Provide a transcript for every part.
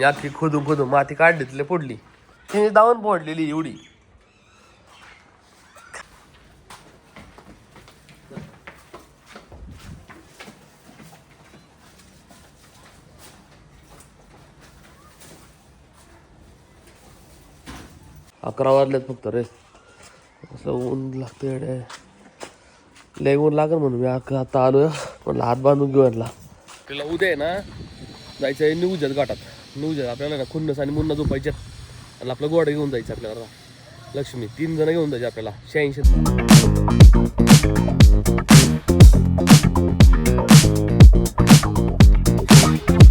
अख्खी खोदून खोदून माती काढली तिला पडली, तिने दावून पडलेली एवढी. अकरा वाजल्यात फक्त रे, असं ऊन लागतं लय ऊन लागल म्हणून मी आता आलोय. म्हणलं हात बांधून घेऊ आणला. आपल्याला उद्या आहे ना जायचं आहे न्यूजत घाटात. न्यूजत आपल्याला ना खुन्नस आणि मुन्ना झोपायच्यात आणि आपलं गोडा घेऊन जायचं आपल्याला. लक्ष्मी 3 जण घेऊन जायचे आपल्याला. 86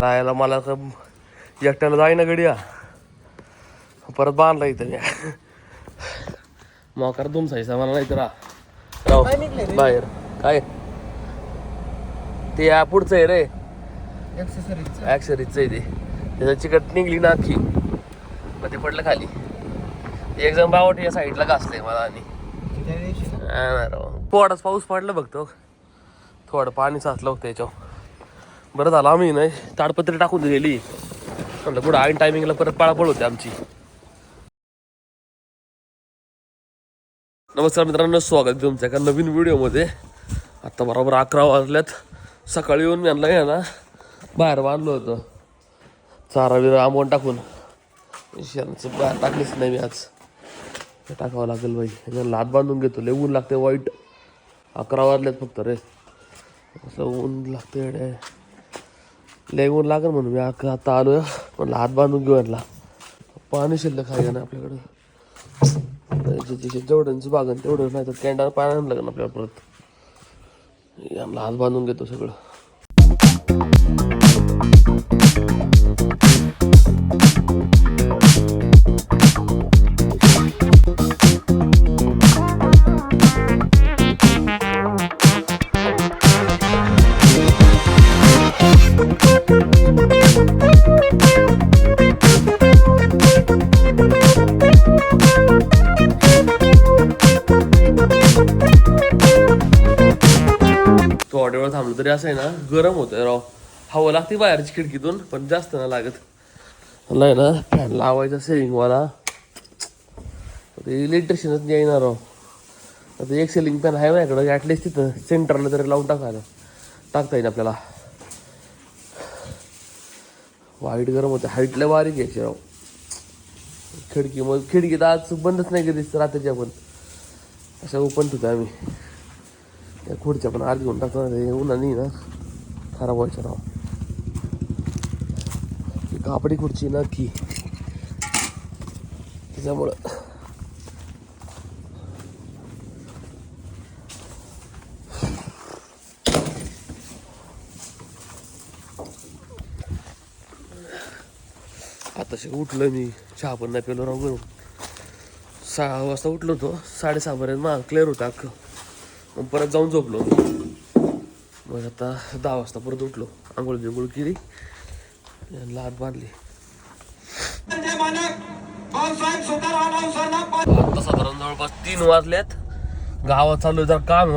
राहायला मला एकट्याला जाईना गडिया, परत बांधला इथं मोकार तुमचा मला नाही तर बाहेर काय ते पुढचं आहे रे, ॲक्सेसरीजचं आहे ते. त्याचं चिकट निघली ना अख्खी, मग ते पडलं खाली. एक जण बावट या साईडला घासले मला. आणि थोडाच पाऊस पडला बघतो, थोडं पाणी साचलं होतं त्याच्यावर. बरं झालं आम्ही नाही ताडपत्री टाकून दिलेली, म्हटलं पुढं ऐन टायमिंगला परत पळापळ होते आमची. नमस्कार मित्रांनो, स्वागत आहे तुमच्या एका नवीन व्हिडिओमध्ये. आत्ता बरोबर 11 वाजल्यात. सकाळी येऊन मी आणला ना बाहेर बांधलं होतं चारा विरा आंबवून टाकून. शेणाचं बाहेर टाकलीच नाही मी आज, हे टाकावं लागेल बाई. ह्याला हात बांधून घेतो, लय ऊन लागते वाईट. 11 वाजल्यात फक्त रे, असं ऊन लागतं लय ऊन लागेल म्हणून मी आता आलोय. म्हणलं हात बांधून घेऊ आणला. पाणी शिल्लक आहे ना आपल्याकडं, जेवढ्यांचं बागन तेवढं, नाही तर कॅन्डाला पाणी आणलं लागेल आपल्याला परत. याला हात बांधून घेतो सगळं. थोड्या वेळ थांबलं तरी असं आहे ना गरम होतंय राव. हवा लागते बाहेरची खिडकीतून, पण जास्त नाही लागत. मला आहे ना फॅन लावायचा सेलिंगवाला, इलेक्ट्रिशियनच येणार राव. आता एक सेलिंग फॅन आहे माझ्याकडं, ॲटलिस्ट तिथं सेंटरला तरी लावून टाकता येईल आपल्याला. वाईट गरम होतं, हाईटला बारीक घ्यायची राव. खिडकीत आज बंदच नाही कधीच रात्रीच्या, पण अशा ओपन ठेवतो आम्ही. त्या खुर्च्या पण आत घेऊन टाकतो, उन्हाने ना खराब व्हायचं राव. कापडी खुर्ची ना की त्याच्यामुळं आताशी उठलं मी, चहा पण नाही पेलो राव. 6 वाजता उठलो होतो, 6:30 पर्यंत मग क्लिअर होतं अख्खं. मग परत जाऊन झोपलो. मग आता 10 वाजता परत उठलो, आंघोळ बिंघोळ केली, हात बांधली. आता साधारण जवळपास 3 वाजल्यात. गावात चालू जर काम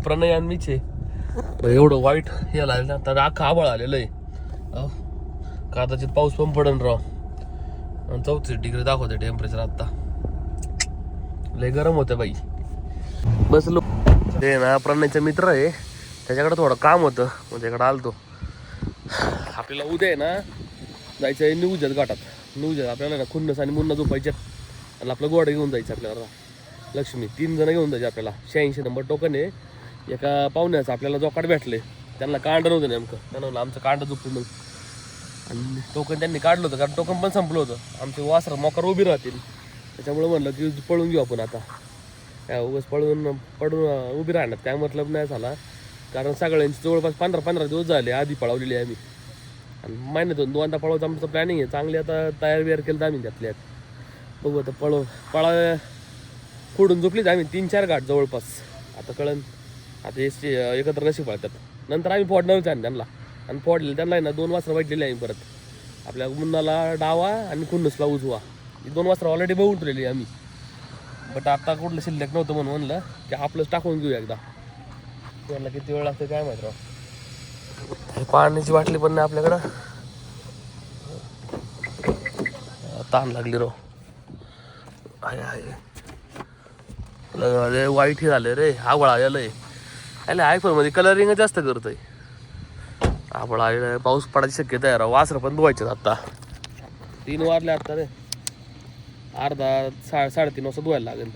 प्रणय आणि मीचे एवढं वाईट हे लागलं ना. आता अख्खा आभाळ आलेलं आहे, कदाचित पाऊस पण पडेल राव. 34 डिग्री दाखवते टेम्परेचर आत्ता. लय गरम होतं बाई. बसलो ते ना प्रणयचा मित्र आहे, त्याच्याकडे थोडं काम होतं, मग त्याकडे आलतो. आपल्याला उद्या आहे ना जायचं आहे न्यूजत घाटात. न्यूजत आपल्याला ना खुन्नस आणि मुन्ना झोपायच्यात आणि आपलं गोडा घेऊन जायचं आपल्याला. लक्ष्मी 3 जण घेऊन जायचे आपल्याला. 86 नंबर टोकन आहे. एका पाहुण्याचं आपल्याला जोकाड भेटले, त्यांना कांड नव्हतं नेमकं. त्यांना आमचं कांड झोपलं मग, आणि टोकन त्यांनी काढलं होतं कारण टोकन पण संपलं होतं. आमचे वासर मोकार उभी राहतील, त्याच्यामुळे म्हणलं की पळून घेऊ आपण. आता काय उगाच पडून उभी राहणार काय मतलब नाही झाला, कारण सगळ्यांची जवळपास 15 दिवस झाले आधी पळवलेली आहे आम्ही. आणि महिन्यातून 2दा पळवायचं आमचं प्लॅनिंग आहे. चांगली आता तयार बियार केलं तर आम्ही त्यातल्यात बघू. आता पळा फोडून झोपलीच आम्ही 3-4 घाट जवळपास. आता कळण आता एकत्र नशी पळतात. नंतर आम्ही फोडणारच आहे त्यांना, आणि फोडलेलं त्यांना आहे ना 2 वासरं वाटलेली आम्ही परत. आपल्या मुन्नाला डावा आणि खुन्नसला उजवा, ही 2 वासरं ऑलरेडी बघून ठेवलेली आम्ही. बट आता कुठलं शिल्लक नव्हतं म्हणून म्हणलं की आपलंच टाकून घेऊ एकदा. त्यांना किती वेळ लागतो काय माहिती राव. पाण्याची बाटली पण नाही आपल्याकडं. ताण लागली राव. आहे आहे वाईट हे झाले रे. आबळ आलेलं आहे. अरे आयफोन मध्ये कलरिंग जास्त करतोय. आबळ आलेलं, पाऊस पडायची शक्यता आहे राव. वासरं पण धुवायचे आता. 3 वाजले आता रे. अर्धा 3:30 वाजता धुवायला लागेल.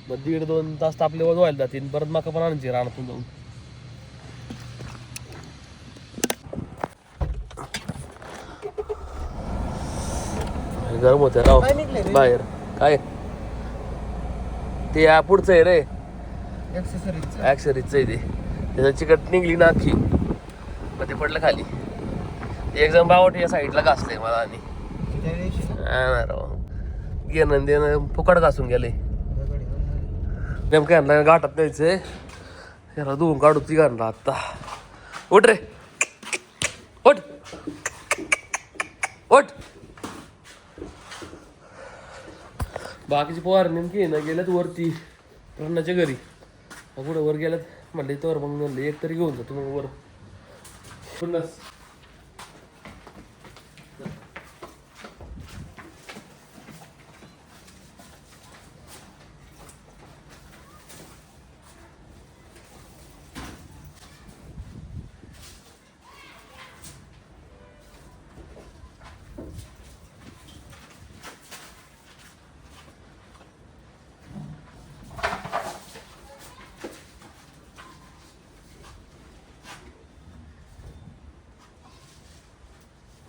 मग 1.5-2 तास आपले धुवायला जातील. परत मका पण आणायची रानातून जाऊन. गरम होते राव बाहेर. काय ते पुढचं आहे रे, ॲक्सेसरीजचं आहे ते. त्याचं चिकट निघली ना अख्खी, मग ते पडलं खाली. एकदम बावट या साईडला घासलंय मला. आणि राव घेणं देणं फुकट घासून गेले. नेमकं यांना गाठात द्यायचंय. याला धुवून काढू ती घालणार आत्ता. उठ रे, उठ उठ. बाकीची पोहार नेमकी ना गेल्यात वरती रन्नाच्या घरी. कुठं वर गेल्यात म्हणले तर मग म्हणलं एक तरी घेऊन जातो मग वर. पुन्हाच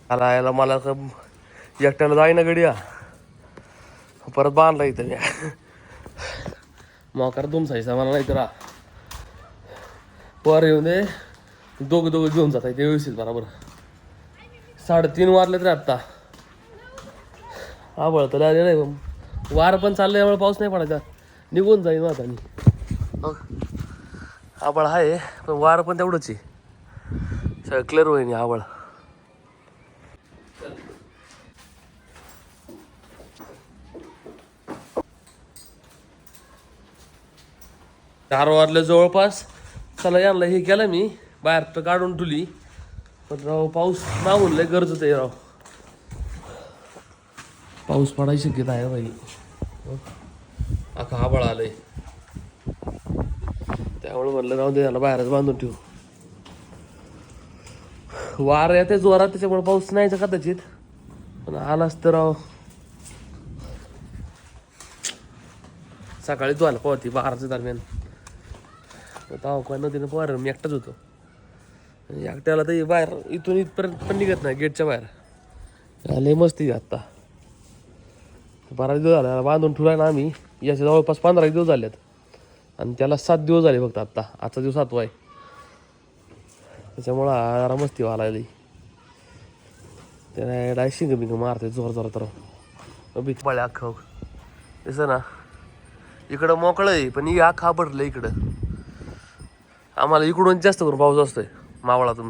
आला याला मला एकट्याला जाईना गड्या. परत बांधला इथं मी. मोकार दुमसायचा मला नाही तर वर येऊन दे. दोघं घेऊन जाता ते व्यवस्थित बरोबर. 3:30 वाजले तर आत्ता. आबळ तर आले नाही. वार पण चाललं त्यामुळे पाऊस नाही पडायचा. निघून जाईल माझा. आबळ आहे पण वार पण तेवढंच आहे. सगळं क्लिअर होईन आबळ. 4 वाजले जवळपास. चला यांना हे केलं मी बाहेर तर काढून ठेवली. पण राव पाऊस मागून लय गरजत आहे राव. पाऊस पडायची शक्यता आहे बाई. आता आबळ आलंय त्यामुळे म्हणलं राहू दे याला बाहेरच बांधून ठेवू. वार येते जोरात त्याच्यामुळे पाऊस नाहीचा कदाचित. पण आलाच तर राव सकाळी धुवायला पोहती 12च्या दरम्यान. तेव्हा काय नदीनं पोहायला मी एकटाच होतो. एकट्याला तर बाहेर इथून इथपर्यंत पण निघत नाही गेटच्या बाहेर. लय मस्ती आत्ता. 12 दिवस झाले बांधून ठेवला ना आम्ही. याच्या जवळपास 15 दिवस झालेत. आणि त्याला 7 दिवस झाले फक्त आत्ता. आजचा दिवस 7वा आहे. त्याच्यामुळं जरा मस्ती व्हायला लागली. त्याला डायशिंग बिंग मारते जोर जोरात राव. बीच पाळ्या अख्खं दिसं ना. इकडं मोकळं आहे पण ही आखा भरलं इकडं. आम्हाला इकडून जास्त करून पाऊस असतोय मावळातून.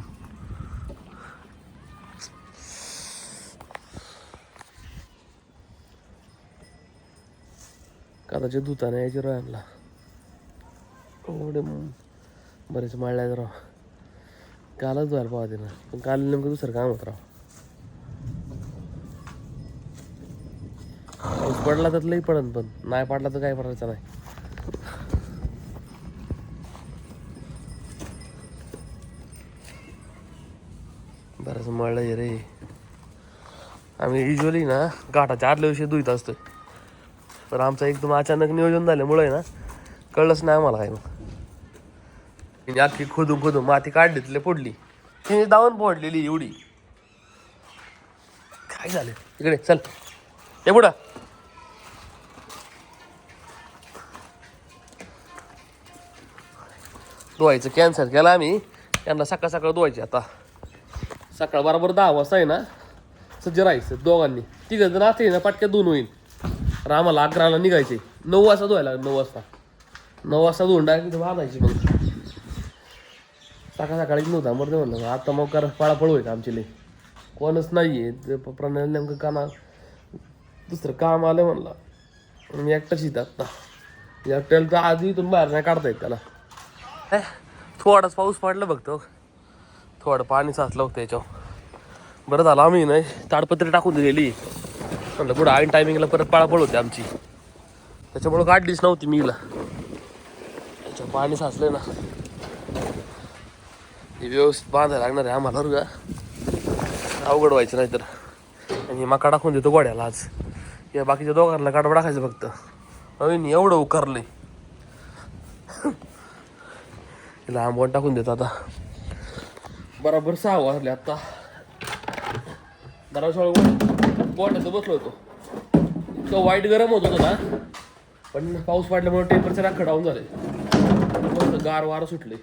कदाचित धुताना यायची राहायला एवढे बरेच माळल्या राव. कालच धुवायला पाहते ना पण काल नेमकं दुसरं काम होत राव. पाऊस पडला तर लई पडन पण नाही पडला तर काय पडायचं नाही. बरंच मळलं आहे रे. आम्ही युजली ना घाटाच्या आदल्या दिवशी धुईत असतोय. पण आमचं एकदम अचानक नियोजन झाल्यामुळे ना कळलंच नाही आम्हाला काय. मग अख्खी खोदून माती काढली तिला फोडली. तिने दावून फोडलेली एवढी. काय झालं इकडे चल हे पुढं. धुवायचं कॅन्सल केलं आम्ही. त्यांना सकाळ धुवायची आता. सकाळ बरोबर 10 वाजता आहे ना सज्ज राहायचं दोघांनी. 3 जण असते ना पटक्यात 2 होईल. तर आम्हाला 11ला निघायचे. 9 वाजता धुवायला 9 वाजता. 9 वाजता धुवून डायरेक्ट तिथे बांधायची. मग सकाळीच नव्हता बरं म्हणलं आता मग पळापळ होईल आमची लई. कोणच नाही आहे. प्रणाली नेमकं काना दुसरं काम आलं म्हणलं. मी एकटाच इथं आत्ता. एकट्याला तर आधी इथून बाहेर नाही काढता येत त्याला. थोडाच पाऊस पडला बघतो. थोडं पाणी साचलं होतं याच्यावर. बरं झालं आम्ही नाही ताडपत्री टाकून दिलेली. म्हणलं पुढं ऐन टायमिंगला परत पळापळ होती आमची, त्याच्यामुळं काढलीच नव्हती मीला. त्याच्या पाणी साचलं ना, हे व्यवस्थित बांधायला लागणार आहे आम्हाला बरं का, अवघड व्हायचं नाही तर. आणि मका टाकून देतो गोड्याला आज, या बाकीच्या दोघांना काढवा टाकायचं फक्त. नवीन एवढं उकारलंय, तिला आंबवण टाकून देतो आता. बरोबर 6 वाजले आता. दराशाळ गोड्याचं बसलो होतो, इतकं वाईट गरम होत होतं ना, पण पाऊस पडल्यामुळे टेम्परेचर अख्खं डाऊन झाले, मस्त गार वारं सुटले.